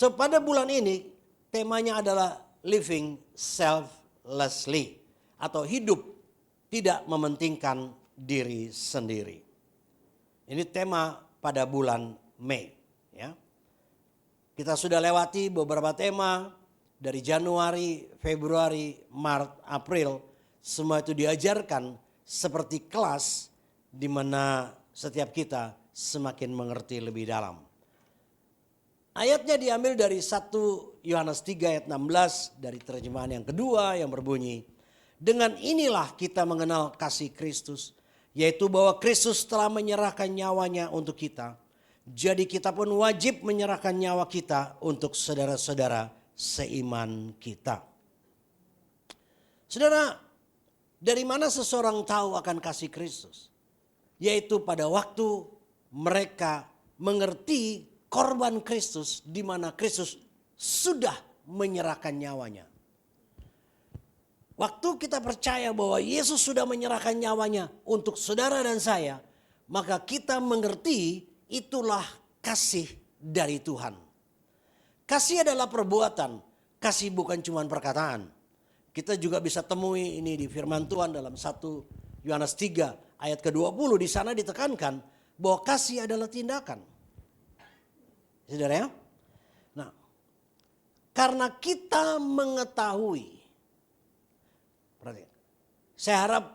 So pada bulan ini temanya adalah living selflessly atau hidup tidak mementingkan diri sendiri. Ini tema pada bulan Mei, ya. Kita sudah lewati beberapa tema dari Januari, Februari, Maret, April. Semua itu diajarkan seperti kelas di mana setiap kita semakin mengerti lebih dalam. Ayatnya diambil dari 1 Yohanes 3 ayat 16 dari terjemahan yang kedua yang berbunyi, dengan inilah kita mengenal kasih Kristus, yaitu bahwa Kristus telah menyerahkan nyawanya untuk kita. Jadi kita pun wajib menyerahkan nyawa kita untuk saudara-saudara seiman kita. Saudara, dari mana seseorang tahu akan kasih Kristus? Yaitu pada waktu mereka mengerti korban Kristus, di mana Kristus sudah menyerahkan nyawanya. Waktu kita percaya bahwa Yesus sudah menyerahkan nyawanya untuk saudara dan saya, maka kita mengerti itulah kasih dari Tuhan. Kasih adalah perbuatan, kasih bukan cuma perkataan. Kita juga bisa temui ini di firman Tuhan dalam 1 Yohanes 3 ayat ke-20. Di sana ditekankan bahwa kasih adalah tindakan. Saudara ya? Nah, karena kita mengetahui, saya harap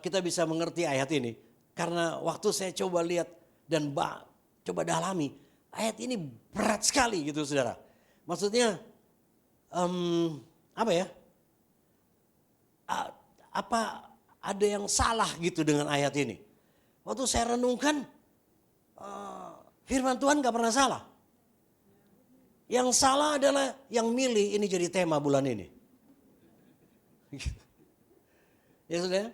kita bisa mengerti ayat ini. Karena waktu saya coba lihat dan coba dalami, ayat ini berat sekali gitu saudara. Maksudnya apa ya? Apa ada yang salah gitu dengan ayat ini? Waktu saya renungkan, firman Tuhan gak pernah salah. Yang salah adalah yang milih ini jadi tema bulan ini. Ya sudah.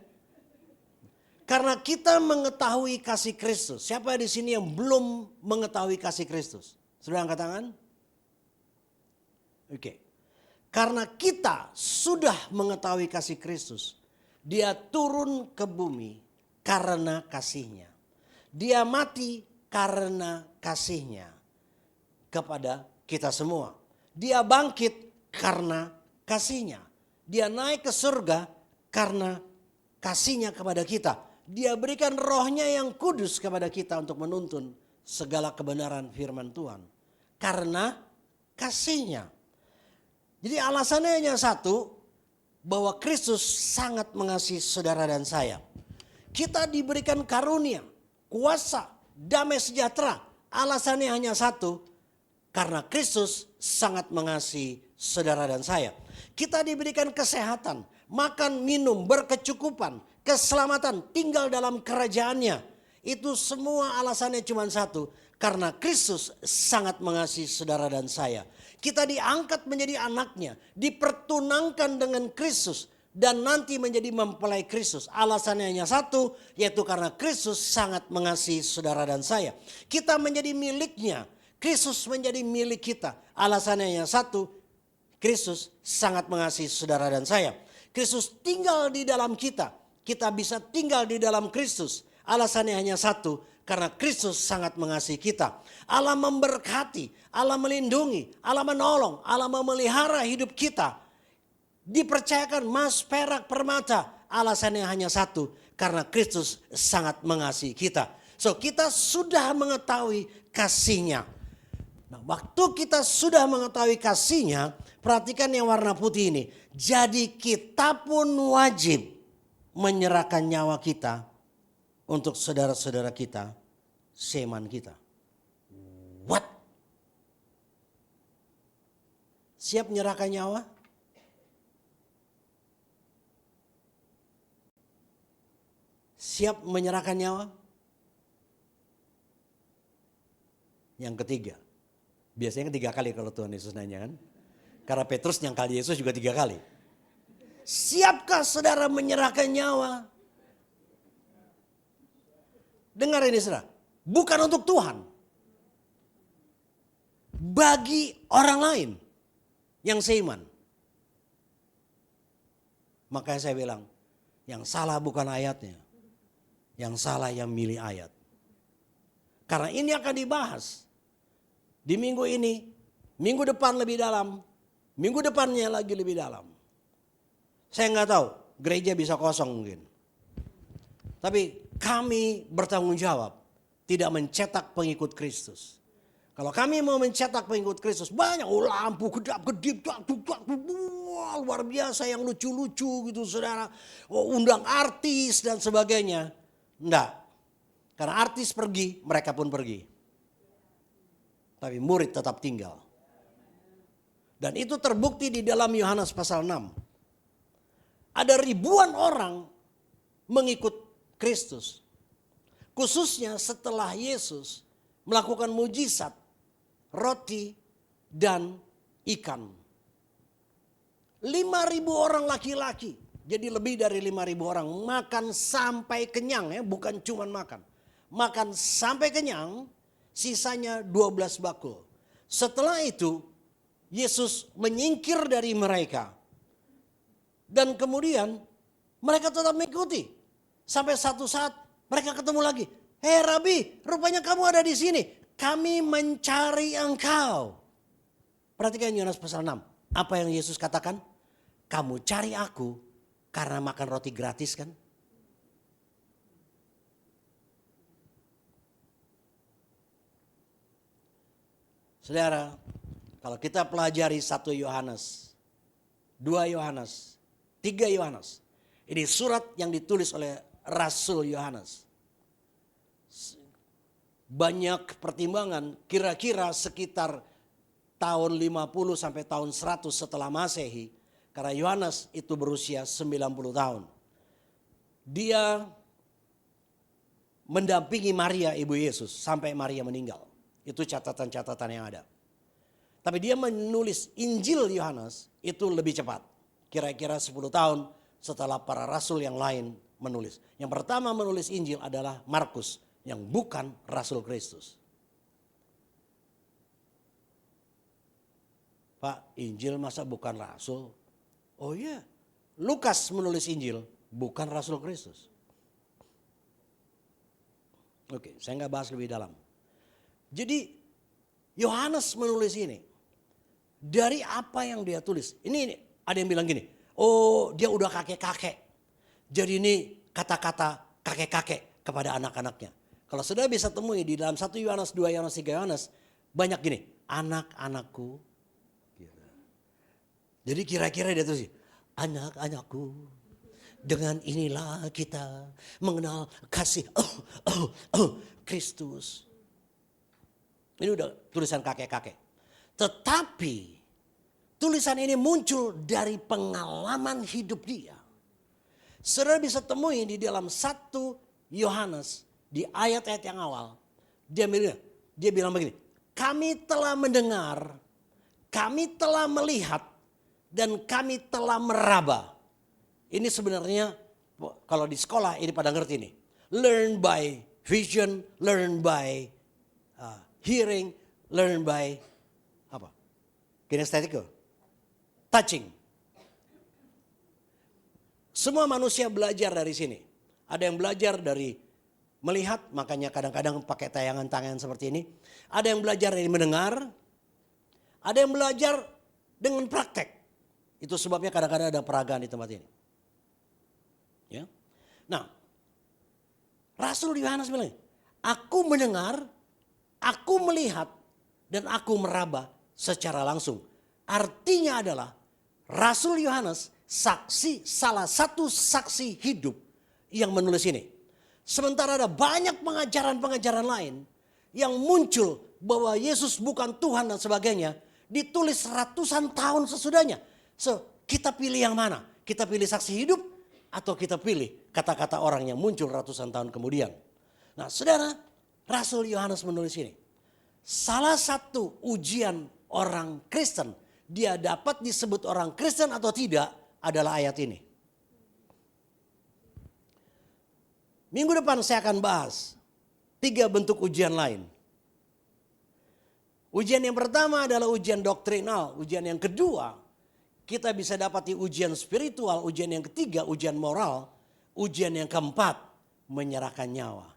Karena kita mengetahui kasih Kristus. Siapa di sini yang belum mengetahui kasih Kristus? Sudah angkat tangan? Oke. Karena kita sudah mengetahui kasih Kristus. Dia turun ke bumi karena kasihnya. Dia mati karena kasihnya kepada kita semua. Dia bangkit karena kasihnya. Dia naik ke surga karena kasihnya kepada kita. Dia berikan rohnya yang kudus kepada kita untuk menuntun segala kebenaran firman Tuhan. Karena kasihnya. Jadi alasannya hanya satu, bahwa Kristus sangat mengasihi saudara dan saya. Kita diberikan karunia, kuasa, damai sejahtera. Alasannya hanya satu, karena Kristus sangat mengasihi saudara dan saya. Kita diberikan kesehatan, makan, minum, berkecukupan, keselamatan, tinggal dalam kerajaannya. Itu semua alasannya cuma satu, karena Kristus sangat mengasihi saudara dan saya. Kita diangkat menjadi anaknya, dipertunangkan dengan Kristus, dan nanti menjadi mempelai Kristus. Alasannya hanya satu, yaitu karena Kristus sangat mengasihi saudara dan saya. Kita menjadi miliknya, Kristus menjadi milik kita. Alasannya hanya satu, Kristus sangat mengasihi saudara dan saya. Kristus tinggal di dalam kita, kita bisa tinggal di dalam Kristus. Alasannya hanya satu, karena Kristus sangat mengasihi kita. Allah memberkati, Allah melindungi, Allah menolong, Allah memelihara hidup kita. Dipercayakan emas, perak, permata. Alasannya hanya satu, karena Kristus sangat mengasihi kita. So kita sudah mengetahui kasihnya. Nah, waktu kita sudah mengetahui kasihnya, perhatikan yang warna putih ini. Jadi kita pun wajib menyerahkan nyawa kita untuk saudara-saudara kita, seiman kita. What? Siap menyerahkan nyawa? Siap menyerahkan nyawa? Yang ketiga. Biasanya 3 kali kalau Tuhan Yesus nanya kan. Karena Petrus nyangkal Yesus juga 3 kali. Siapkah saudara menyerahkan nyawa? Dengar ini saudara. Bukan untuk Tuhan. Bagi orang lain yang seiman. Makanya saya bilang, yang salah bukan ayatnya. Yang salah yang milih ayat. Karena ini akan dibahas. Di minggu ini Minggu depan lebih dalam. Minggu depannya lagi lebih dalam. Saya nggak tahu, gereja bisa kosong mungkin. Tapi kami bertanggung jawab tidak mencetak pengikut Kristus. Kalau kami mau mencetak pengikut Kristus, banyak lampu kedap-kedip, luar biasa yang lucu-lucu gitu saudara. Undang artis dan sebagainya. Enggak, karena artis pergi, mereka pun pergi. Tapi murid tetap tinggal. Dan itu terbukti di dalam Yohanes pasal 6. Ada ribuan orang mengikut Kristus. Khususnya setelah Yesus melakukan mujizat roti dan ikan. 5.000 orang laki-laki. Jadi lebih dari 5.000 orang makan sampai kenyang ya, bukan cuma makan. Makan sampai kenyang, sisanya 12 bakul. Setelah itu Yesus menyingkir dari mereka. Dan kemudian mereka tetap mengikuti. Sampai satu saat mereka ketemu lagi. Hei Rabi, rupanya kamu ada di sini. Kami mencari engkau. Perhatikan Yohanes pasal 6. Apa yang Yesus katakan? Kamu cari aku karena makan roti gratis kan? Saudara, kalau kita pelajari 1 Yohanes, 2 Yohanes, 3 Yohanes. Ini surat yang ditulis oleh Rasul Yohanes. Banyak pertimbangan, kira-kira sekitar tahun 50 sampai tahun 100 setelah Masehi. Karena Yohanes itu berusia 90 tahun. Dia mendampingi Maria ibu Yesus sampai Maria meninggal. Itu catatan-catatan yang ada. Tapi dia menulis Injil Yohanes itu lebih cepat. Kira-kira 10 tahun setelah para rasul yang lain menulis. Yang pertama menulis Injil adalah Markus yang bukan Rasul Kristus. Pak, Injil masa bukan rasul? Oh iya, Lukas menulis Injil bukan Rasul Kristus. Oke, saya nggak bahas lebih dalam. Jadi Yohanes menulis ini dari apa yang dia tulis. Ini ada yang bilang gini, oh dia udah kakek-kakek. Jadi ini kata-kata kakek-kakek kepada anak-anaknya. Kalau sudah bisa temui di dalam 1 Yohanes, 2 Yohanes, 3 Yohanes, banyak gini, anak-anakku. Jadi kira-kira dia tulis, anak-anakku, dengan inilah kita mengenal kasih Kristus. Ini udah tulisan kakek-kakek. Tetapi tulisan ini muncul dari pengalaman hidup dia. Saudara bisa temui di dalam 1 Yohanes di ayat-ayat yang awal. Dia bilang begini, kami telah mendengar, kami telah melihat, dan kami telah meraba. Ini sebenarnya kalau di sekolah ini pada ngerti nih. Learn by vision, learn by hearing, learn by apa? Kinesthetic, touching. Semua manusia belajar dari sini. Ada yang belajar dari melihat, makanya kadang-kadang pakai tayangan-tayangan seperti ini. Ada yang belajar dari mendengar. Ada yang belajar dengan praktek. Itu sebabnya kadang-kadang ada peragaan di tempat ini. Ya. Nah, Rasul Yohanes bilang, aku mendengar, aku melihat, dan aku meraba secara langsung. Artinya adalah Rasul Yohanes salah satu saksi hidup yang menulis ini. Sementara ada banyak pengajaran-pengajaran lain yang muncul bahwa Yesus bukan Tuhan dan sebagainya, ditulis ratusan tahun sesudahnya. So, kita pilih yang mana? Kita pilih saksi hidup atau kita pilih kata-kata orang yang muncul ratusan tahun kemudian? Nah, saudara, Rasul Yohanes menulis ini. Salah satu ujian orang Kristen, dia dapat disebut orang Kristen atau tidak, adalah ayat ini. Minggu depan saya akan bahas 3 bentuk ujian lain. Ujian yang pertama adalah ujian doktrinal. Ujian yang kedua, kita bisa dapati ujian spiritual. Ujian yang ketiga, ujian moral. Ujian yang keempat, menyerahkan nyawa.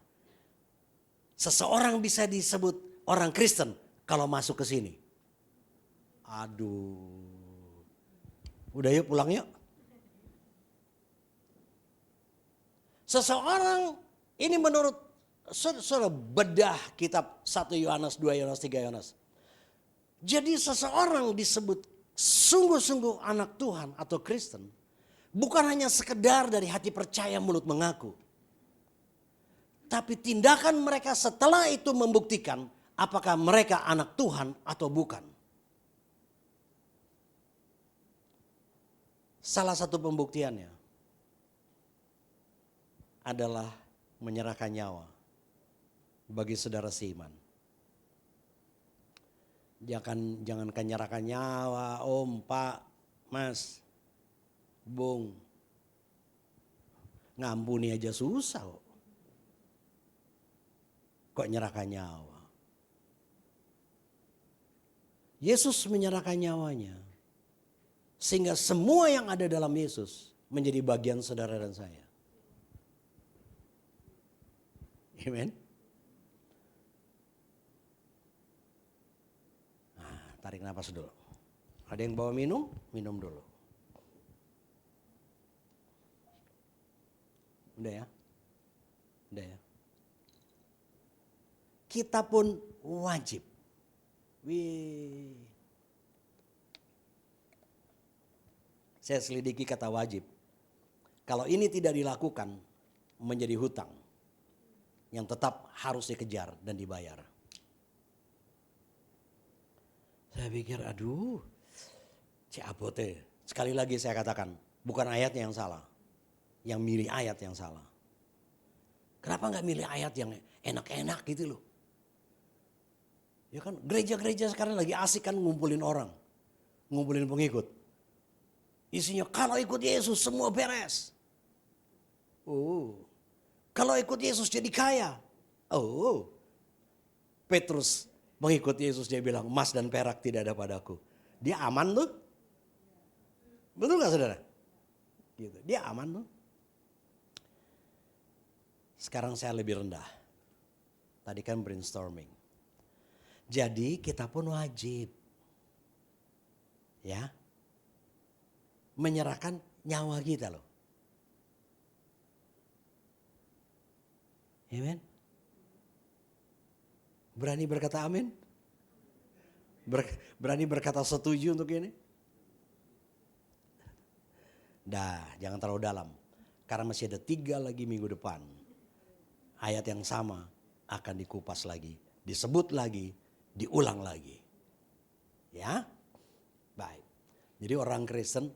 Seseorang bisa disebut orang Kristen kalau masuk ke sini. Aduh. Udah yuk pulang yuk. Seseorang ini menurut saudara bedah kitab 1 Yohanes, 2 Yohanes, 3 Yohanes. Jadi seseorang disebut sungguh-sungguh anak Tuhan atau Kristen. Bukan hanya sekedar dari hati percaya mulut mengaku. Tapi tindakan mereka setelah itu membuktikan apakah mereka anak Tuhan atau bukan. Salah satu pembuktiannya adalah menyerahkan nyawa bagi saudara seiman. Jangan menyerahkan nyawa, om, pak, mas, bung. Ngampuni aja susah kok. Kok nyerahkan nyawa? Yesus menyerahkan nyawanya. Sehingga semua yang ada dalam Yesus menjadi bagian saudara dan saya. Amen. Nah, tarik nafas dulu. Ada yang bawa minum? Minum dulu. Udah ya? Udah ya? Kita pun wajib. Saya selidiki kata wajib. Kalau ini tidak dilakukan menjadi hutang yang tetap harus dikejar dan dibayar. Saya pikir aduh, Ciabote. Sekali lagi saya katakan, bukan ayatnya yang salah. Yang milih ayat yang salah. Kenapa gak milih ayat yang enak-enak gitu loh. Ya kan gereja-gereja sekarang lagi asik kan ngumpulin orang. Ngumpulin pengikut. Isinya kalau ikut Yesus semua beres. Oh. Kalau ikut Yesus jadi kaya. Oh. Petrus mengikut Yesus dia bilang emas dan perak tidak ada padaku. Dia aman tuh. Betul gak saudara? Gitu. Dia aman tuh. Sekarang saya lebih rendah. Tadi kan brainstorming. Jadi kita pun wajib. Ya. Menyerahkan nyawa kita loh. Amen. Berani berkata amin? Berani berkata setuju untuk ini? Dah, jangan terlalu dalam. Karena masih ada 3 lagi minggu depan. Ayat yang sama akan dikupas lagi. Disebut lagi, diulang lagi. Ya, baik. Jadi orang Kristen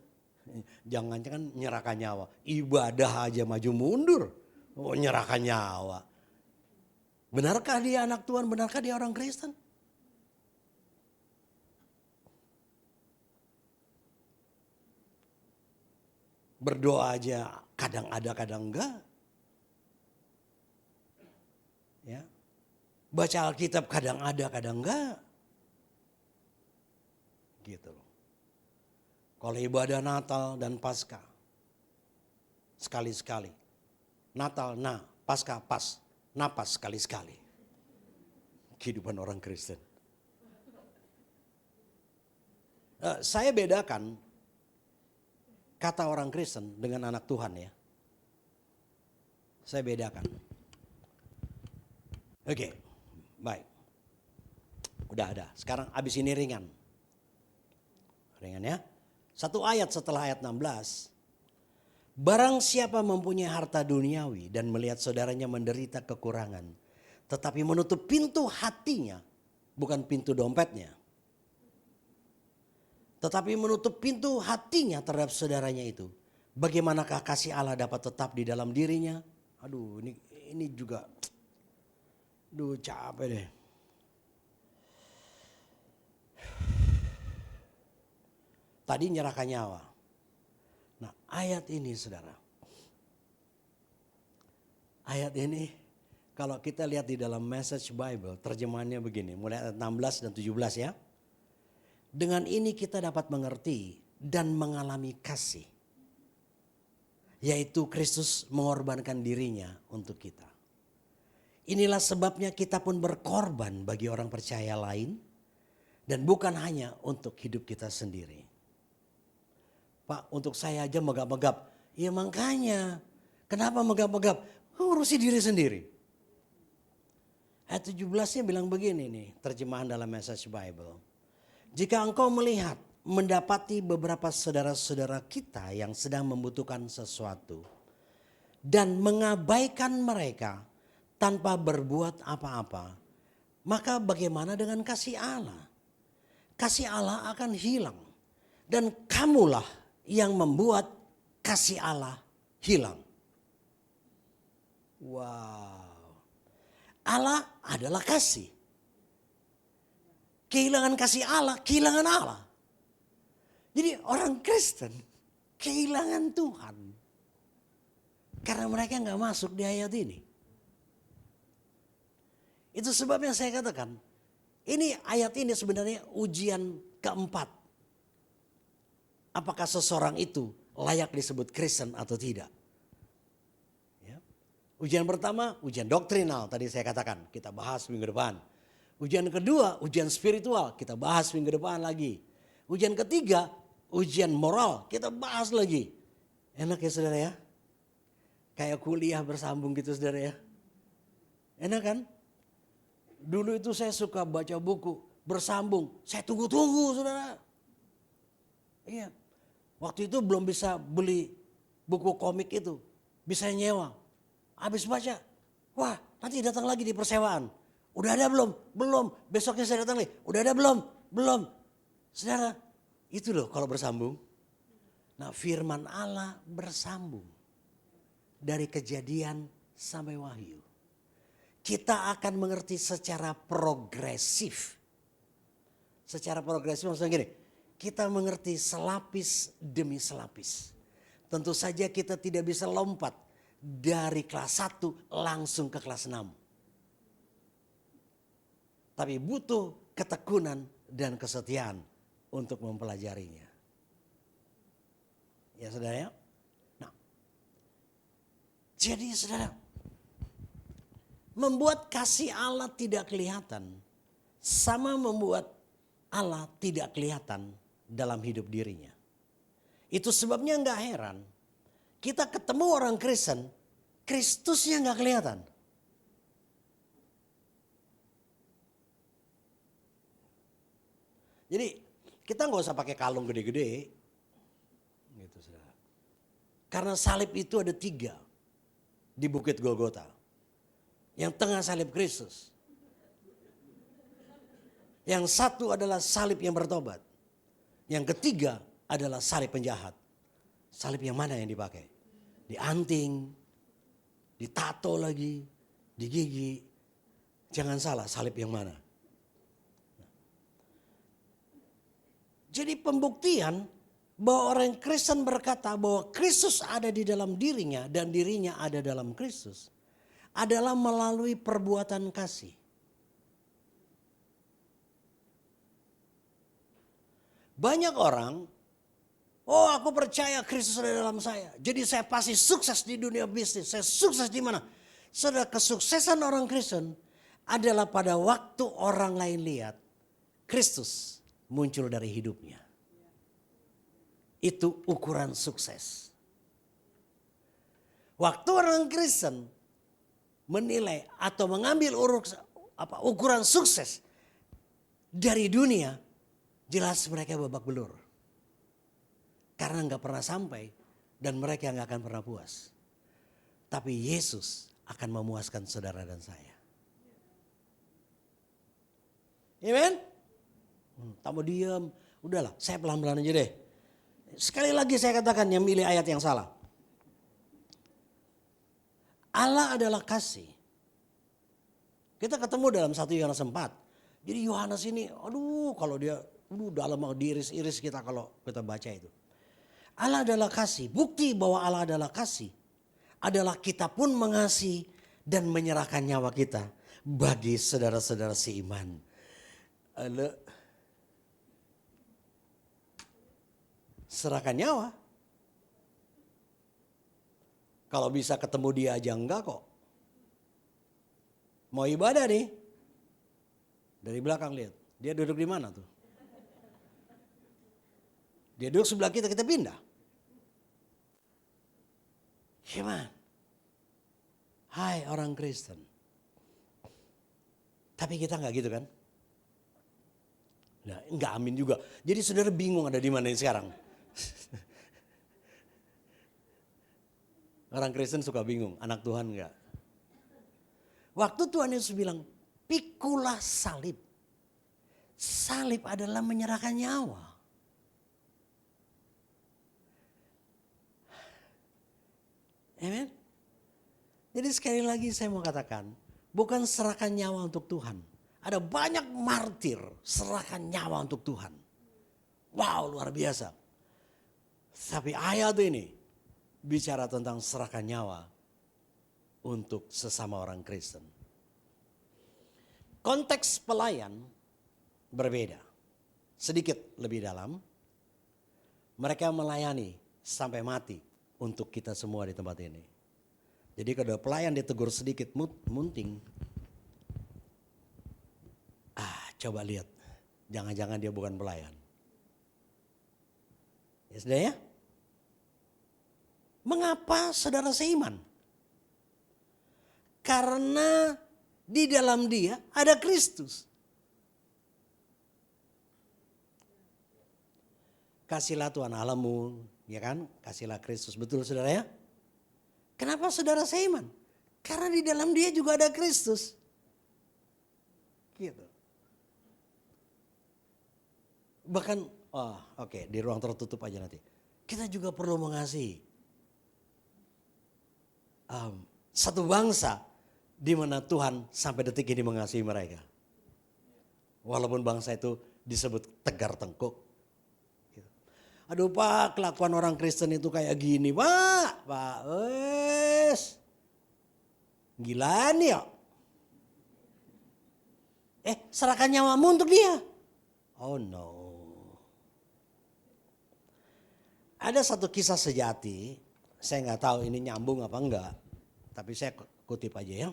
jangan nyerahkan nyawa. Ibadah aja maju mundur. Oh, nyerahkan nyawa. Benarkah dia anak Tuhan? Benarkah dia orang Kristen? Berdoa aja kadang ada kadang enggak. Ya. Baca Alkitab kadang ada kadang enggak. Gitu loh. Kalau ibadah Natal dan Paskah sekali-sekali. Natal Paskah pas, napas sekali-sekali. Kehidupan orang Kristen. Saya bedakan kata orang Kristen dengan anak Tuhan ya. Saya bedakan. Oke, baik. Udah ada. Sekarang abis ini ringan. Ringan ya. 1 ayat setelah ayat 16. Barang siapa mempunyai harta duniawi dan melihat saudaranya menderita kekurangan. Tetapi menutup pintu hatinya. Bukan pintu dompetnya. Tetapi menutup pintu hatinya terhadap saudaranya itu. Bagaimanakah kasih Allah dapat tetap di dalam dirinya? Aduh ini juga. Aduh capek deh. Tadi nyerahkan nyawa. Nah ayat ini saudara. Ayat ini kalau kita lihat di dalam Message Bible. Terjemahannya begini. Mulai ayat 16 dan 17 ya. Dengan ini kita dapat mengerti dan mengalami kasih. Yaitu Kristus mengorbankan dirinya untuk kita. Inilah sebabnya kita pun berkorban bagi orang percaya lain. Dan bukan hanya untuk hidup kita sendiri. Pak, untuk saya aja megap-megap. Ya makanya, kenapa megap-megap? Urusi diri sendiri. Ayat 17-nya bilang begini nih, terjemahan dalam Message Bible. Jika engkau melihat, mendapati beberapa saudara-saudara kita yang sedang membutuhkan sesuatu dan mengabaikan mereka tanpa berbuat apa-apa, maka bagaimana dengan kasih Allah? Kasih Allah akan hilang dan kamulah yang membuat kasih Allah hilang. Wow. Allah adalah kasih. Kehilangan kasih Allah, kehilangan Allah. Jadi orang Kristen kehilangan Tuhan. Karena mereka nggak masuk di ayat ini. Itu sebabnya saya katakan, ini ayat ini sebenarnya ujian keempat. Apakah seseorang itu layak disebut Kristen atau tidak? Ya. Ujian pertama, ujian doktrinal tadi saya katakan, kita bahas minggu depan. Ujian kedua, ujian spiritual, kita bahas minggu depan lagi. Ujian ketiga, ujian moral, kita bahas lagi. Enak ya saudara ya? Kayak kuliah bersambung gitu saudara ya. Enak kan? Dulu itu saya suka baca buku bersambung. Saya tunggu-tunggu saudara. Iya. Waktu itu belum bisa beli buku komik itu. Bisa nyewa. Habis baca. Wah, nanti datang lagi di persewaan. Udah ada belum? Belum. Besoknya saya datang lagi. Udah ada belum? Belum. Saudara, itu loh kalau bersambung. Nah, firman Allah bersambung. Dari Kejadian sampai Wahyu. Kita akan mengerti secara progresif. Secara progresif maksudnya gini. Kita mengerti selapis demi selapis. Tentu saja kita tidak bisa lompat dari kelas 1 langsung ke kelas 6. Tapi butuh ketekunan dan kesetiaan untuk mempelajarinya. Ya saudara ya. Nah, jadi saudara, membuat kasih Allah tidak kelihatan sama membuat Allah tidak kelihatan dalam hidup dirinya. Itu sebabnya nggak heran kita ketemu orang Kristen, Kristusnya nggak kelihatan. Jadi kita nggak usah pakai kalung gede-gede, gitu saudara. Karena salib itu ada 3 di Bukit Golgota. Yang tengah salib Kristus. Yang satu adalah salib yang bertobat. Yang ketiga adalah salib penjahat. Salib yang mana yang dipakai? Dianting, ditato lagi, di gigi. Jangan salah, salib yang mana? Jadi pembuktian bahwa orang Kristen berkata bahwa Kristus ada di dalam dirinya dan dirinya ada dalam Kristus adalah melalui perbuatan kasih. Banyak orang, oh aku percaya Kristus ada dalam saya. Jadi saya pasti sukses di dunia bisnis. Saya sukses di mana? Saudara, kesuksesan orang Kristen adalah pada waktu orang lain lihat Kristus muncul dari hidupnya. Itu ukuran sukses. Waktu orang Kristen menilai atau mengambil ukuran sukses dari dunia, jelas mereka babak belur. Karena nggak pernah sampai dan mereka nggak akan pernah puas. Tapi Yesus akan memuaskan saudara dan saya. Amen? Tak mau diam, udahlah saya pelan-pelan aja deh. Sekali lagi saya katakan yang milih ayat yang salah. Allah adalah kasih. Kita ketemu dalam 1 Yohanes 4. Jadi Yohanes ini, aduh kalau dia, dalam mau diiris-iris kita kalau kita baca itu. Allah adalah kasih. Bukti bahwa Allah adalah kasih adalah kita pun mengasihi dan menyerahkan nyawa kita bagi saudara-saudara seiman. Serahkan nyawa. Kalau bisa ketemu dia aja enggak kok. Mau ibadah nih. Dari belakang lihat. Dia duduk di mana tuh? Dia duduk sebelah kita, kita pindah. Gimana? Hai orang Kristen. Tapi kita nggak gitu kan? Nah, nggak amin juga. Jadi saudara bingung ada di mana ini sekarang. Orang Kristen suka bingung, anak Tuhan enggak. Waktu Tuhan Yesus bilang, pikulah salib. Salib adalah menyerahkan nyawa. Amen. Jadi sekali lagi saya mau katakan, bukan serahkan nyawa untuk Tuhan. Ada banyak martir serahkan nyawa untuk Tuhan. Wow, luar biasa. Tapi ayat ini bicara tentang serahkan nyawa untuk sesama orang Kristen. Konteks pelayan berbeda. Sedikit lebih dalam. Mereka melayani sampai mati untuk kita semua di tempat ini. Jadi kalau pelayan ditegur sedikit munting. Coba lihat. Jangan-jangan dia bukan pelayan. Ya sudah ya. Mengapa saudara seiman? Karena di dalam dia ada Kristus. Kasihlah Tuhan Allahmu, ya kan? Kasihlah Kristus, betul saudara ya? Kenapa saudara seiman? Karena di dalam dia juga ada Kristus. Gitu. Bahkan, oke, di ruang tertutup aja nanti. Kita juga perlu mengasihi. Satu bangsa di mana Tuhan sampai detik ini mengasihi mereka. Walaupun bangsa itu disebut tegar tengkuk. Gitu. Aduh Pak, kelakuan orang Kristen itu kayak gini Pak. Wes. Gila nih ya. Serahkan nyawamu untuk dia. Oh no. Ada satu kisah sejati, saya nggak tahu ini nyambung apa enggak, tapi saya kutip aja ya.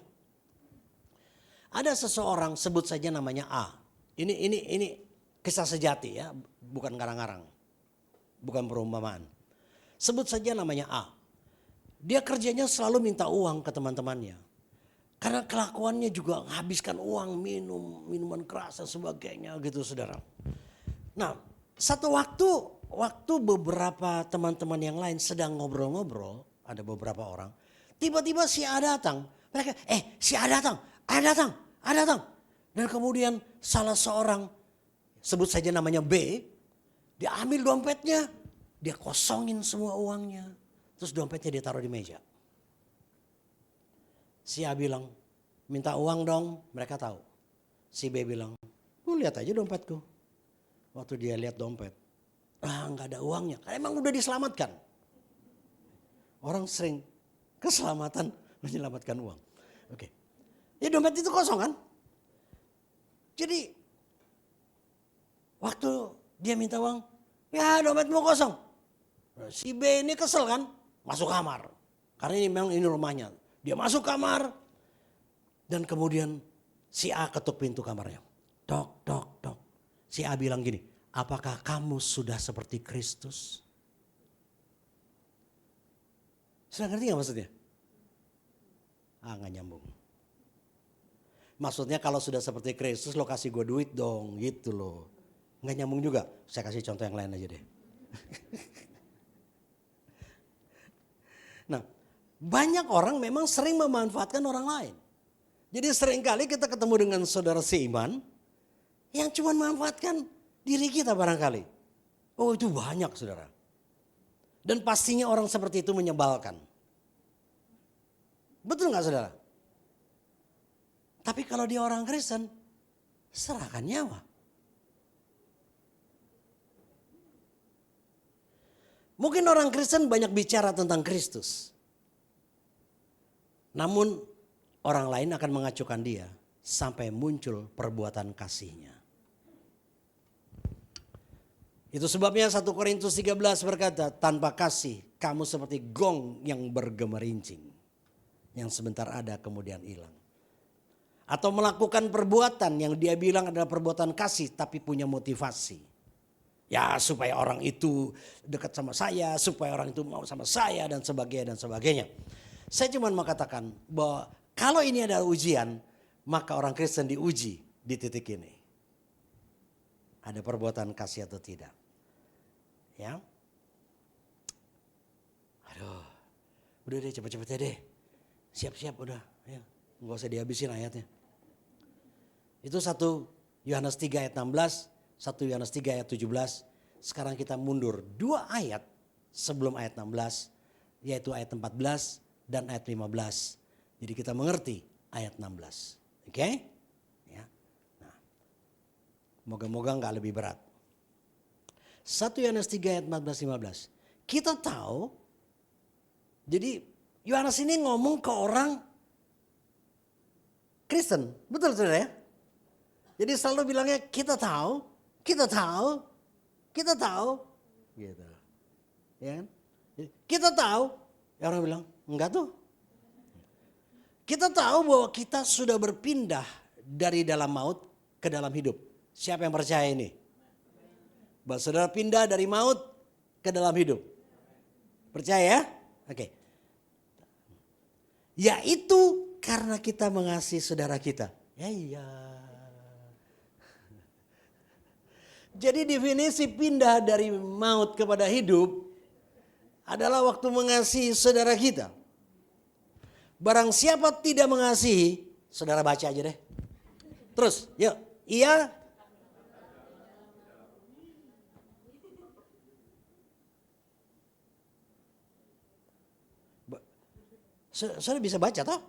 Ada seseorang sebut saja namanya A. Ini kisah sejati ya, bukan ngarang-ngarang, bukan perumpamaan. Sebut saja namanya A. Dia kerjanya selalu minta uang ke teman-temannya. Karena kelakuannya juga menghabiskan uang, minuman keras dan sebagainya gitu saudara. Nah, satu waktu beberapa teman-teman yang lain sedang ngobrol-ngobrol, ada beberapa orang, tiba-tiba si A datang. Mereka, si A datang. Dan kemudian salah seorang, sebut saja namanya B, dia ambil dompetnya, dia kosongin semua uangnya. Terus dompetnya dia taruh di meja. Si A bilang, minta uang dong, mereka tahu. Si B bilang, lihat aja dompetku. Waktu dia lihat dompet, nggak ada uangnya, karena emang udah diselamatkan. Orang sering keselamatan menyelamatkan uang. Oke. Ya dompet itu kosong kan? Jadi waktu dia minta uang, ya dompetmu kosong. Si B ini kesel kan, masuk kamar. Karena ini memang ini rumahnya. Dia masuk kamar dan kemudian si A ketuk pintu kamarnya. Tok, tok, tok. Si A bilang gini, apakah kamu sudah seperti Kristus? Sudah ngerti gak maksudnya? Gak nyambung. Maksudnya kalau sudah seperti Kristus lo kasih gue duit dong gitu loh. Gak nyambung juga. Saya kasih contoh yang lain aja deh. Nah, banyak orang memang sering memanfaatkan orang lain. Jadi seringkali kita ketemu dengan saudara seiman yang cuma memanfaatkan diri kita barangkali. Oh itu banyak saudara. Dan pastinya orang seperti itu menyebalkan. Betul gak saudara? Tapi kalau dia orang Kristen, serahkan nyawa. Mungkin orang Kristen banyak bicara tentang Kristus. Namun orang lain akan mengacukan dia sampai muncul perbuatan kasihnya. Itu sebabnya 1 Korintus 13 berkata, tanpa kasih kamu seperti gong yang bergemerincing. Yang sebentar ada kemudian hilang. Atau melakukan perbuatan yang dia bilang adalah perbuatan kasih tapi punya motivasi. Ya supaya orang itu dekat sama saya, supaya orang itu mau sama saya dan sebagainya dan sebagainya. Saya cuma mau katakan bahwa kalau ini adalah ujian, maka orang Kristen diuji di titik ini. Ada perbuatan kasih atau tidak. Ya. Aduh, udah deh cepet-cepet deh. Siap-siap udah. Ya. Nggak usah dihabisin ayatnya. Itu 1 Yohanes 3 ayat 16, 1 Yohanes 3 ayat 17. Sekarang kita mundur 2 ayat sebelum ayat 16, yaitu ayat 14 dan ayat 15. Jadi kita mengerti ayat 16. Oke? Ya. Nah, moga-moga nggak lebih berat. 1 Yohanes 3 ayat 14-15. Kita tahu, jadi Yohanes ini ngomong ke orang Kristen. Betul saudara ya? Jadi selalu bilangnya kita tahu, kita tahu, kita tahu. Gitu. Ya kan? Kita tahu. Ya orang bilang, enggak tuh. Kita tahu bahwa kita sudah berpindah dari dalam maut ke dalam hidup. Siapa yang percaya ini? Bahwa saudara pindah dari maut ke dalam hidup. Percaya ya? Oke. Yaitu karena kita mengasihi saudara kita. Ya iya. Jadi definisi pindah dari maut kepada hidup adalah waktu mengasihi saudara kita. Barang siapa tidak mengasihi, saudara baca aja deh. Terus, yuk. Iya. Saudara bisa baca toh?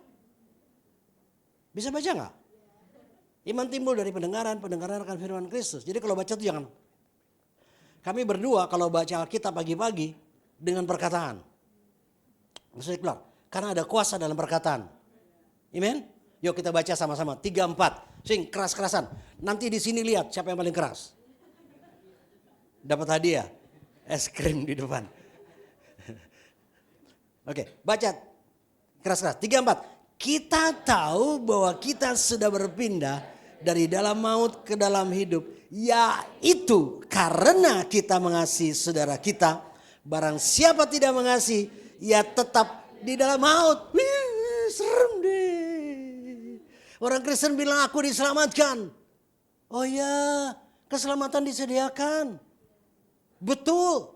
Bisa baca nggak? Iman timbul dari pendengaran akan firman Kristus. Jadi kalau baca itu jangan. Kami berdua kalau baca Alkitab pagi-pagi dengan perkataan. Maksudnya keluar. Karena ada kuasa dalam perkataan. Amen? Yuk kita baca sama-sama. 3, 4. Sing keras-kerasan. Nanti di sini lihat siapa yang paling keras. Dapat hadiah. Es krim di depan. Oke, baca. Keras-keras. 3, 4. Kita tahu bahwa kita sudah berpindah dari dalam maut ke dalam hidup. Yaitu karena kita mengasihi saudara kita. Barang siapa tidak mengasihi, ia tetap di dalam maut. Wih, serem deh. Orang Kristen bilang aku diselamatkan. Oh ya, keselamatan disediakan. Betul.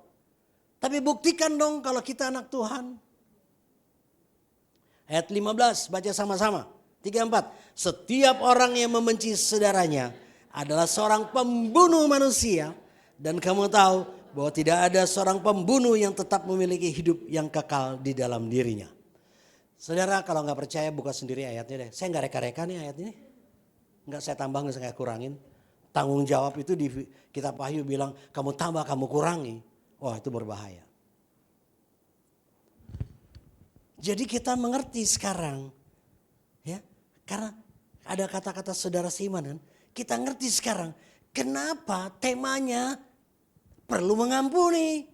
Tapi buktikan dong kalau kita anak Tuhan. Ayat 15 baca sama-sama. 3, 4. Setiap orang yang membenci saudaranya adalah seorang pembunuh manusia. Dan kamu tahu bahwa tidak ada seorang pembunuh yang tetap memiliki hidup yang kekal di dalam dirinya. Saudara kalau gak percaya buka sendiri ayatnya deh. Saya gak reka-reka nih ayat ini. Gak saya tambah, gak saya kurangin. Tanggung jawab itu di kitab Wahyu bilang kamu tambah, kamu kurangi. Wah itu berbahaya. Jadi kita mengerti sekarang, ya, karena ada kata-kata saudara seiman kan, kita ngerti sekarang kenapa temanya perlu mengampuni,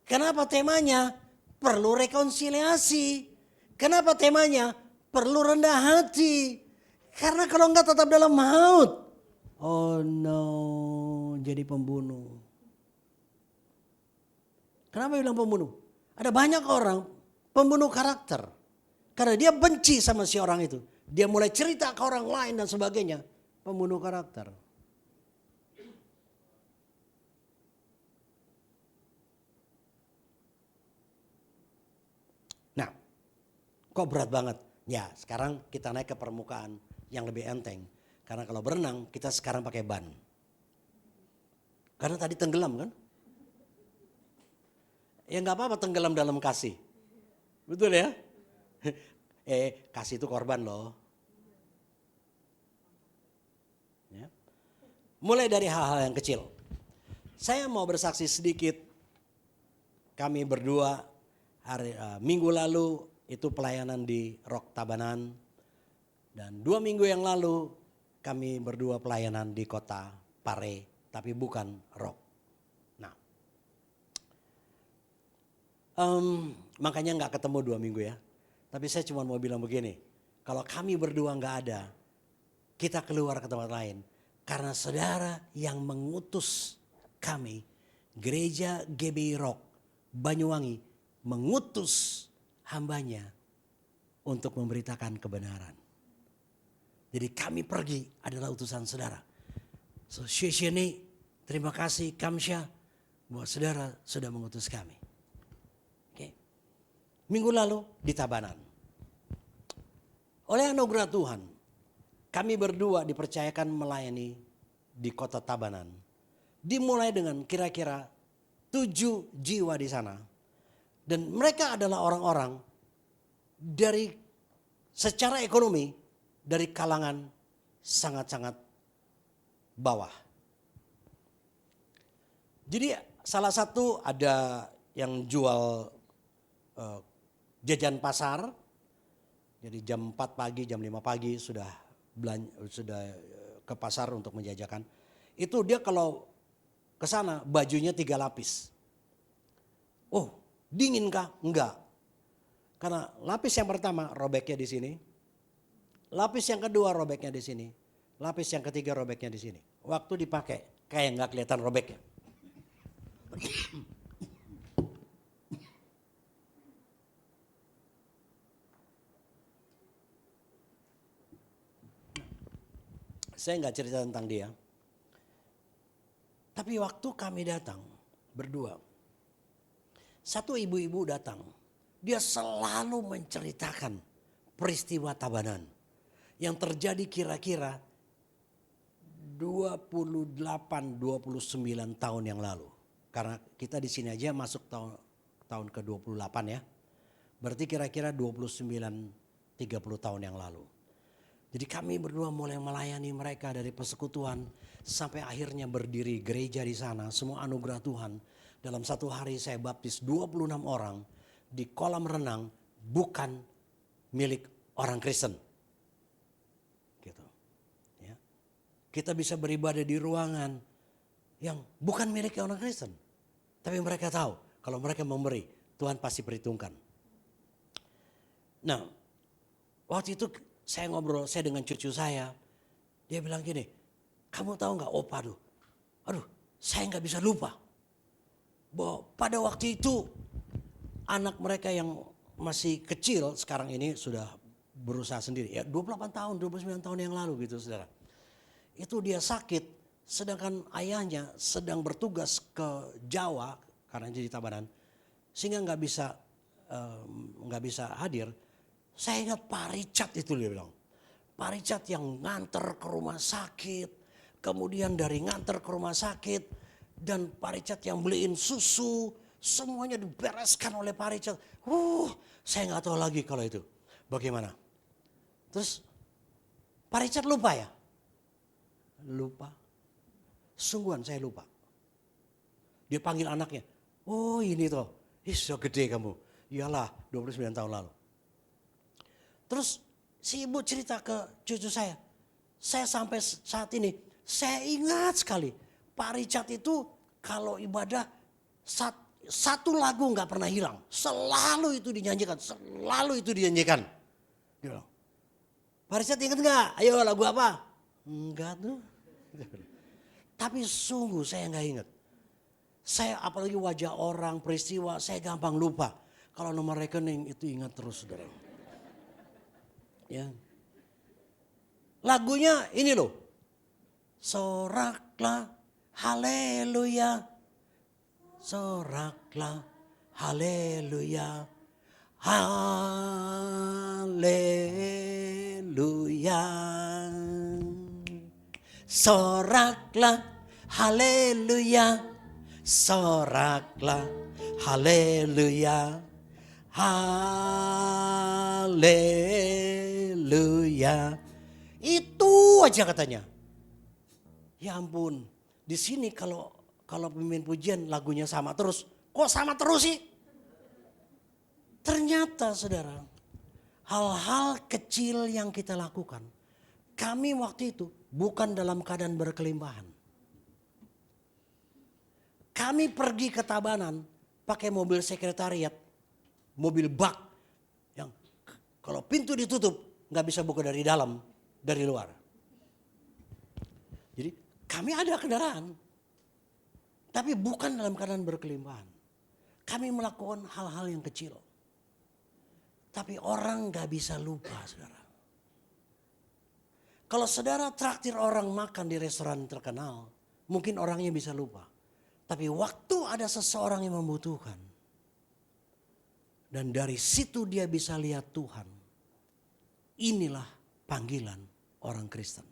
kenapa temanya perlu rekonsiliasi, kenapa temanya perlu rendah hati, karena kalau enggak tetap dalam maut, oh no, jadi pembunuh. Kenapa bilang pembunuh? Ada banyak orang pembunuh karakter. Karena dia benci sama si orang itu. Dia mulai cerita ke orang lain dan sebagainya. Pembunuh karakter. Nah, kok berat banget? Ya, sekarang kita naik ke permukaan yang lebih enteng. Karena kalau berenang, kita sekarang pakai ban. Karena tadi tenggelam kan? Ya nggak apa-apa tenggelam dalam kasih. Betul ya? Kasih itu korban loh. Ya. Mulai dari hal-hal yang kecil. Saya mau bersaksi sedikit. Kami berdua minggu lalu itu pelayanan di Rock Tabanan. Dan 2 minggu yang lalu kami berdua pelayanan di kota Pare. Tapi bukan Rock. Makanya gak ketemu 2 minggu ya. Tapi saya cuma mau bilang begini. Kalau kami berdua gak ada, kita keluar ke tempat lain. Karena saudara yang mengutus kami gereja GBI Rock Banyuwangi mengutus hambanya untuk memberitakan kebenaran. Jadi kami pergi adalah utusan saudara. So, Shishini, terima kasih Kamsha bahwa saudara sudah mengutus kami. Oke. Minggu lalu di Tabanan. Oleh anugerah Tuhan, kami berdua dipercayakan melayani di kota Tabanan. Dimulai dengan kira-kira 7 jiwa di sana. Dan mereka adalah orang-orang dari secara ekonomi dari kalangan sangat-sangat bawah. Jadi salah satu ada yang jual jajan pasar. Jadi jam 4 pagi, jam 5 pagi sudah ke pasar untuk menjajakan. Itu dia kalau ke sana bajunya 3 lapis. Oh, dingin kah? Enggak. Karena lapis yang pertama robeknya di sini. Lapis yang kedua robeknya di sini. Lapis yang ketiga robeknya di sini. Waktu dipakai kayak nggak kelihatan robeknya. Saya nggak cerita tentang dia. Tapi waktu kami datang berdua. Satu ibu-ibu datang. Dia selalu menceritakan peristiwa Tabanan. Yang terjadi kira-kira 28-29 tahun yang lalu. Karena kita di sini aja masuk tahun ke-28 ya. Berarti kira-kira 29-30 tahun yang lalu. Jadi kami berdua mulai melayani mereka dari persekutuan sampai akhirnya berdiri gereja di sana. Semua anugerah Tuhan. Dalam satu hari saya baptis 26 orang di kolam renang bukan milik orang Kristen. Gitu. Ya. Kita bisa beribadah di ruangan yang bukan milik orang Kristen. Tapi mereka tahu kalau mereka memberi, Tuhan pasti perhitungkan. Nah, waktu itu saya ngobrol, saya dengan cucu saya. Dia bilang gini, kamu tahu gak Opa aduh saya gak bisa lupa. Bahwa pada waktu itu anak mereka yang masih kecil sekarang ini sudah berusaha sendiri. Ya 28 tahun, 29 tahun yang lalu gitu saudara. Itu dia sakit sedangkan ayahnya sedang bertugas ke Jawa karena jadi Tabanan. Sehingga gak bisa hadir. Saya ingat Pak Richard itu dia bilang. Pak Richard yang nganter ke rumah sakit. Kemudian dari nganter ke rumah sakit. Dan Pak Richard yang beliin susu. Semuanya dibereskan oleh Pak Richard. Saya gak tahu lagi kalau itu. Bagaimana? Terus Pak Richard lupa ya? Lupa. Sungguhan saya lupa. Dia panggil anaknya. Oh ini toh. So gede kamu. Iyalah 29 tahun lalu. Terus si ibu cerita ke cucu saya. Saya sampai saat ini, saya ingat sekali. Pak Richard itu kalau ibadah satu lagu gak pernah hilang. Selalu itu dinyanyikan, Dia bilang, Pak Richard ingat gak? Ayo lagu apa? Enggak tuh. Tapi sungguh saya gak ingat. Saya apalagi wajah orang, peristiwa, saya gampang lupa. Kalau nomor rekening itu ingat terus saudara. Ya. Lagunya ini loh. Soraklah haleluya. Soraklah haleluya. Haleluya. Soraklah haleluya. Soraklah haleluya. Haleluya. Itu aja katanya. Ya ampun. Di sini kalau pemimpin pujian lagunya sama terus. Kok sama terus sih? Ternyata saudara. Hal-hal kecil yang kita lakukan. Kami waktu itu bukan dalam keadaan berkelimpahan. Kami pergi ke Tabanan pakai mobil sekretariat. Mobil bak yang kalau pintu ditutup nggak bisa buka dari dalam, dari luar. Jadi kami ada kendaraan. Tapi bukan dalam keadaan berkelimpahan. Kami melakukan hal-hal yang kecil. Tapi orang gak bisa lupa, saudara. Kalau saudara traktir orang makan di restoran terkenal, mungkin orangnya bisa lupa. Tapi waktu ada seseorang yang membutuhkan, dan dari situ dia bisa lihat Tuhan. Inilah panggilan orang Kristen.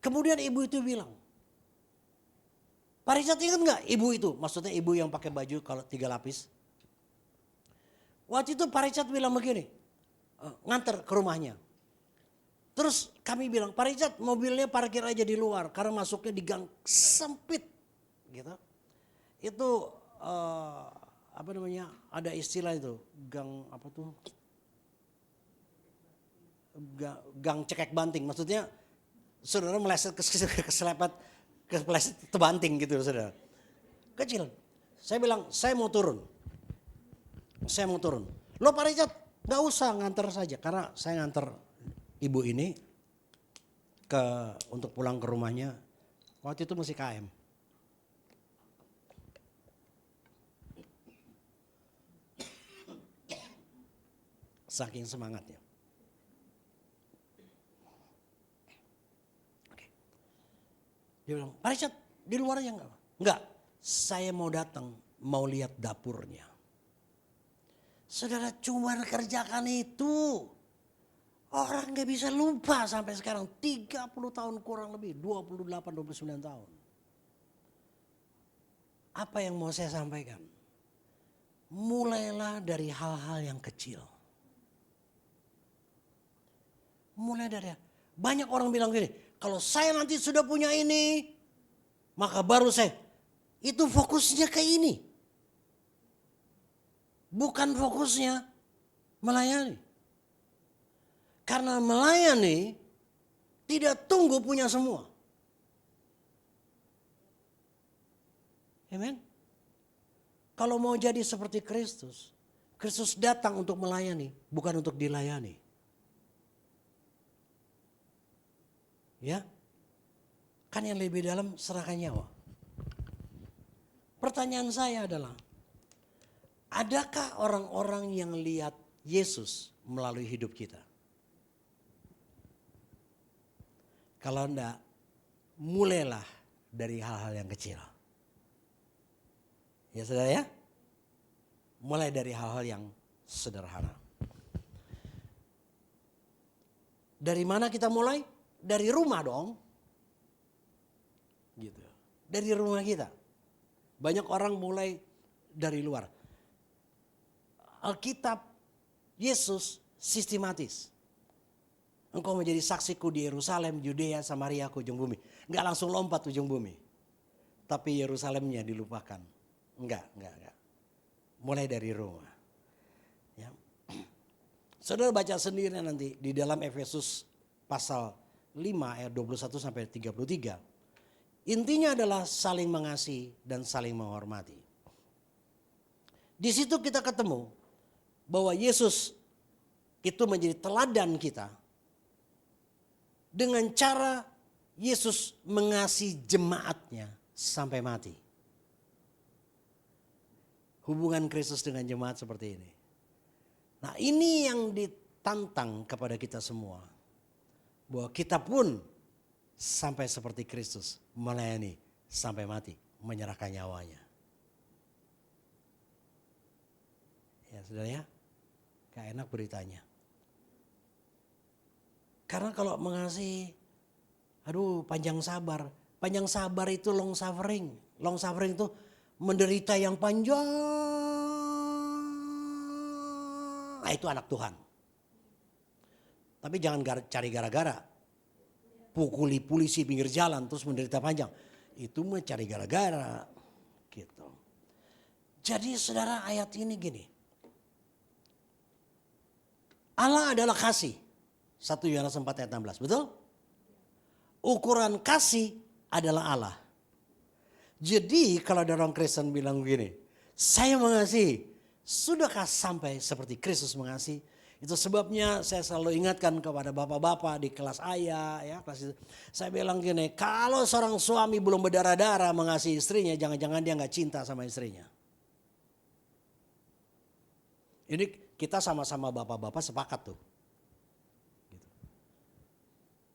Kemudian ibu itu bilang, Pak Richard ingat gak ibu itu? Maksudnya ibu yang pakai baju kalau 3 lapis. Waktu itu Pak Richard bilang begini, nganter ke rumahnya. Terus kami bilang, Pak Richard mobilnya parkir aja di luar karena masuknya di gang sempit. Gitu. Itu apa namanya, ada istilah itu, gang apa tuh? Gang cekek banting, maksudnya saudara meleset keselepet, kepleset terbanting gitu saudara. Kecil. Saya bilang, saya mau turun. Lo Pak Richard gak usah nganter saja, karena saya nganter ibu ini untuk pulang ke rumahnya. Waktu itu masih KM. Saking semangatnya. Oke. Dia bilang, Pak Richard di luar aja enggak? Enggak, saya mau datang, mau lihat dapurnya. Saudara cuma kerjakan itu. Orang gak bisa lupa sampai sekarang. 30 tahun kurang lebih. 28-29 tahun. Apa yang mau saya sampaikan? Mulailah dari hal-hal yang kecil. Mulai dari, banyak orang bilang gini, kalau saya nanti sudah punya ini, maka baru saya. Itu fokusnya ke ini. Bukan fokusnya melayani. Karena melayani tidak tunggu punya semua. Amen. Kalau mau jadi seperti Kristus, Kristus datang untuk melayani, bukan untuk dilayani. Ya. Kan yang lebih dalam serahkan nyawa. Pertanyaan saya adalah, adakah orang-orang yang lihat Yesus melalui hidup kita? Kalau enggak, mulailah dari hal-hal yang kecil. Ya saudara ya? Mulai dari hal-hal yang sederhana. Dari mana kita mulai? Dari rumah dong. Gitu. Dari rumah kita. Banyak orang mulai dari luar. Alkitab, Yesus sistematis. Engkau menjadi saksiku di Yerusalem, Yudea, Samaria, ke ujung bumi. Enggak langsung lompat ujung bumi. Tapi Yerusalemnya dilupakan. Enggak. Mulai dari rumah. Ya. Saudara baca sendiri nanti di dalam Efesus pasal 5 ayat 21 sampai 33. Intinya adalah saling mengasihi dan saling menghormati. Di situ kita ketemu bahwa Yesus itu menjadi teladan kita. Dengan cara Yesus mengasihi jemaatnya sampai mati. Hubungan Kristus dengan jemaat seperti ini. Nah ini yang ditantang kepada kita semua. Bahwa kita pun sampai seperti Kristus melayani sampai mati. Menyerahkan nyawanya. Ya saudara ya. Gak enak beritanya. Karena kalau mengasihi, aduh panjang sabar. Panjang sabar itu long suffering. Long suffering itu menderita yang panjang. Nah itu anak Tuhan. Tapi jangan cari gara-gara. Pukuli polisi pinggir jalan terus menderita panjang. Itu mencari gara-gara. Gitu. Jadi saudara ayat ini gini. Allah adalah kasih. 1 Yohanes 4 ayat 16, betul? Ukuran kasih adalah Allah. Jadi kalau ada orang Kristen bilang begini, saya mengasihi, sudahkah sampai seperti Kristus mengasihi? Itu sebabnya saya selalu ingatkan kepada bapak-bapak di kelas ayah, ya kelas itu. Saya bilang gini, kalau seorang suami belum berdarah-darah mengasihi istrinya, jangan-jangan dia nggak cinta sama istrinya. Ini kita sama-sama bapak-bapak sepakat tuh. Gitu.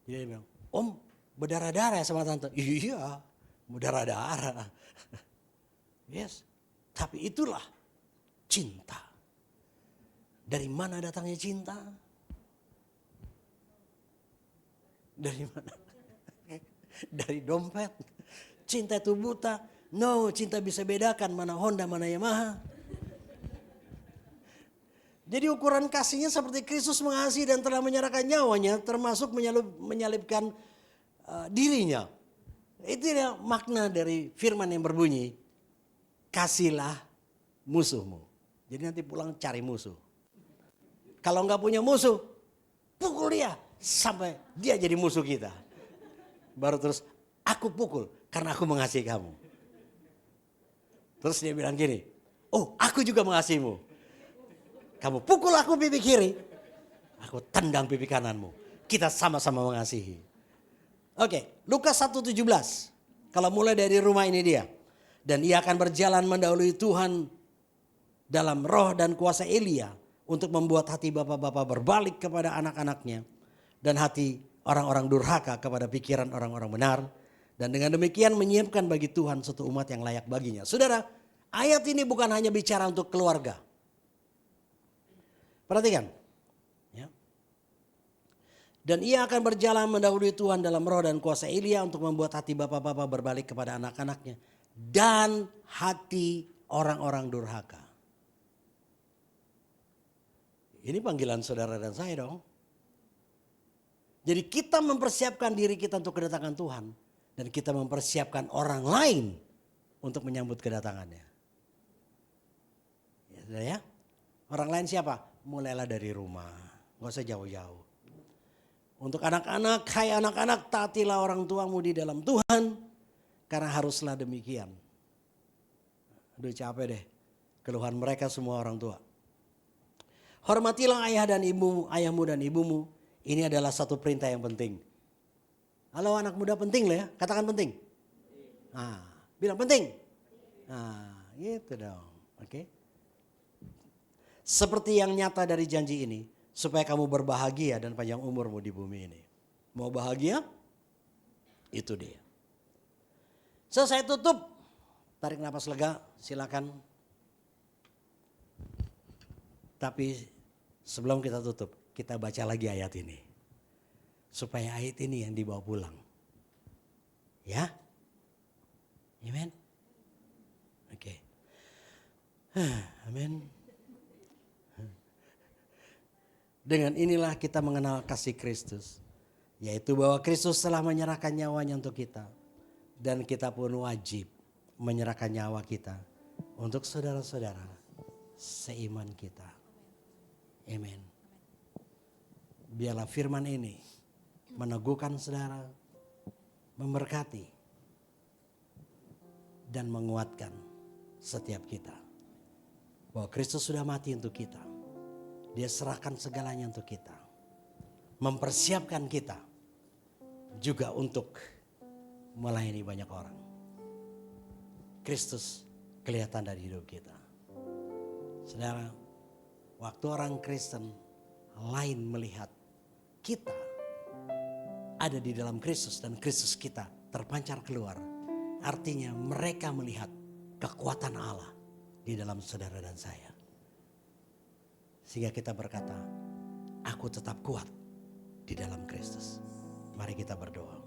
Dia bilang, Om berdarah-darah ya sama tante? Iya, berdarah-darah. Yes, tapi itulah cinta. Dari mana datangnya cinta? Dari mana? Dari dompet. Cinta itu buta. No, cinta bisa bedakan mana Honda, mana Yamaha. Jadi ukuran kasihnya seperti Kristus mengasihi dan telah menyerahkan nyawanya, termasuk menyalibkan dirinya. Itu ya makna dari firman yang berbunyi, kasihlah musuhmu. Jadi nanti pulang cari musuh. Kalau nggak punya musuh, pukul dia sampai dia jadi musuh kita. Baru terus aku pukul karena aku mengasihi kamu. Terus dia bilang gini, oh aku juga mengasihimu. Kamu pukul aku pipi kiri, aku tendang pipi kananmu. Kita sama-sama mengasihi. Oke, Lukas 1:17. Kalau mulai dari rumah ini dia. Dan ia akan berjalan mendahului Tuhan dalam roh dan kuasa Elia, untuk membuat hati bapak-bapak berbalik kepada anak-anaknya, dan hati orang-orang durhaka kepada pikiran orang-orang benar. Dan dengan demikian menyiapkan bagi Tuhan suatu umat yang layak baginya. Saudara, ayat ini bukan hanya bicara untuk keluarga. Perhatikan. Ya. Dan ia akan berjalan mendahului Tuhan dalam roh dan kuasa Elia, untuk membuat hati bapak-bapak berbalik kepada anak-anaknya, dan hati orang-orang durhaka. Ini panggilan saudara dan saya dong. Jadi kita mempersiapkan diri kita untuk kedatangan Tuhan. Dan kita mempersiapkan orang lain untuk menyambut kedatangannya. Ya, orang lain siapa? Mulailah dari rumah. Gak usah jauh-jauh. Untuk anak-anak, hai anak-anak, taatilah orang tuamu di dalam Tuhan. Karena haruslah demikian. Aduh capek deh. Keluhan mereka semua orang tua. Hormatilah ayah dan ibumu, ayahmu dan ibumu. Ini adalah satu perintah yang penting. Halo anak muda, penting loh ya, katakan penting. Nah, bilang penting. Nah, gitu dong. Oke. Seperti yang nyata dari janji ini, supaya kamu berbahagia dan panjang umurmu di bumi ini. Mau bahagia? Itu dia. Selesai tutup. Tarik napas lega, silakan. Tapi sebelum kita tutup, kita baca lagi ayat ini. Supaya ayat ini yang dibawa pulang. Ya? Amen? Oke. Amin. Dengan inilah kita mengenal kasih Kristus. Yaitu bahwa Kristus telah menyerahkan nyawanya untuk kita. Dan kita pun wajib menyerahkan nyawa kita untuk saudara-saudara seiman kita. Amin. Biarlah firman ini meneguhkan saudara, memberkati, dan menguatkan setiap kita. Bahwa Kristus sudah mati untuk kita. Dia serahkan segalanya untuk kita. Mempersiapkan kita juga untuk melayani banyak orang. Kristus kelihatan dari hidup kita. Saudara, waktu orang Kristen lain melihat kita ada di dalam Kristus dan Kristus kita terpancar keluar. Artinya mereka melihat kekuatan Allah di dalam saudara dan saya. Sehingga kita berkata, aku tetap kuat di dalam Kristus. Mari kita berdoa.